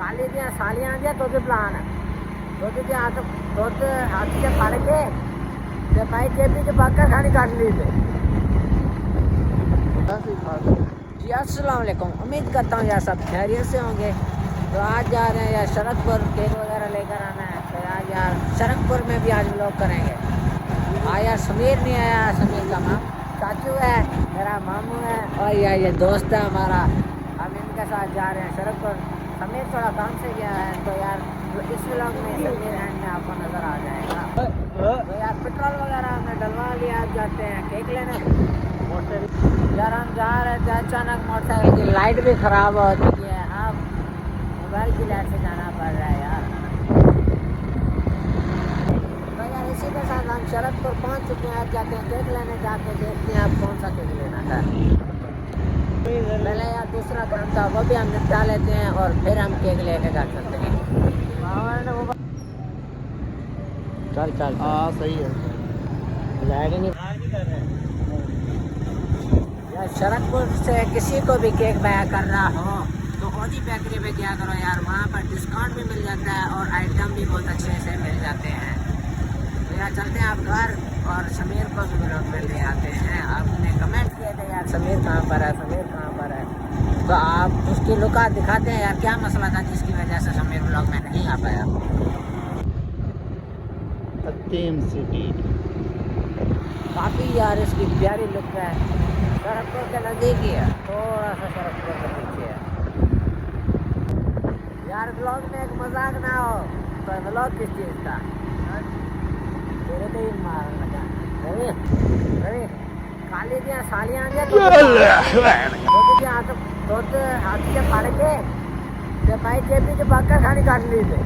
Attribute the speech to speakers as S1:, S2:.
S1: काली दियां सालियां आंदियां दुद्ध पिलान दुद्ध के हाथ से फड़ के ते भाई जेबी च बाका खानी काट ली थे। जी अस्सलाम वालेकुम, उम्मीद करता हूँ यार सब खैरियत से होंगे। तो आज जा रहे हैं यार शरकपुर, केक वगैरह लेकर आना है। तो यार शरकपुर में भी आज व्लॉग करेंगे। यार समीर नहीं आया, समीर का माम चाचू है, मेरा मामू है और यार ये दोस्त है हमारा। हम इनके साथ जा रहे हैं शरकपुर। समीर थोड़ा काम से गया है तो यार इस व्लॉग में समीर एंड में आपको नज़र आ जाएगा। तो यार पेट्रोल वगैरह हमने डलवा लिया, अब जाते हैं केक लेने। यार हम जा रहे थे, अचानक मोटरसाइकिल की लाइट भी ख़राब हो चुकी है। अब मोबाइल की लाइट से जाना पड़ रहा है यार। तो यार इसी के साथ हम शरकपुर पहुंच चुके हैं। अब जाते हैं केक लेने, जाके देखते हैं अब कौन सा केक लेना है। पहले यार दूसरा काम था वो भी हम निपटा लेते हैं और फिर हम केक लेके जा सकते हैं। चल चल
S2: हाँ सही है।
S1: लाइट नहीं यार। शरकपुर से किसी को भी केक बाय करना हो तो ओदी बेकरी पे क्या करो यार, वहाँ पर डिस्काउंट भी मिल जाता है और आइटम भी बहुत अच्छे से मिल जाते हैं। तो यार चलते हैं आप घर और समीर को भी ब्लॉग में ले आते हैं। आपने कमेंट किए थे यार समीर कहाँ पर है, समीर कहाँ पर है, तो आप उसकी लुका दिखाते हैं यार क्या मसला था जिसकी वजह से समीर ब्लॉग में नहीं आ पाया।
S2: हतीम सिटी
S1: काफ़ी यार इसकी प्यारी लुक है। शरकपुर के नज़दीक ही है, थोड़ा सा शरकपुर के पीछे है। यार ब्लॉग में एक मजाक ना हो तो ब्लॉग किस चीज़ का तेरे को ही मार लगा। रवि रवि काली दियां सालियां आंदियां दुद्ध हाथ से फड़ के ते भाई जेबी च बाका खानी काट ली थे।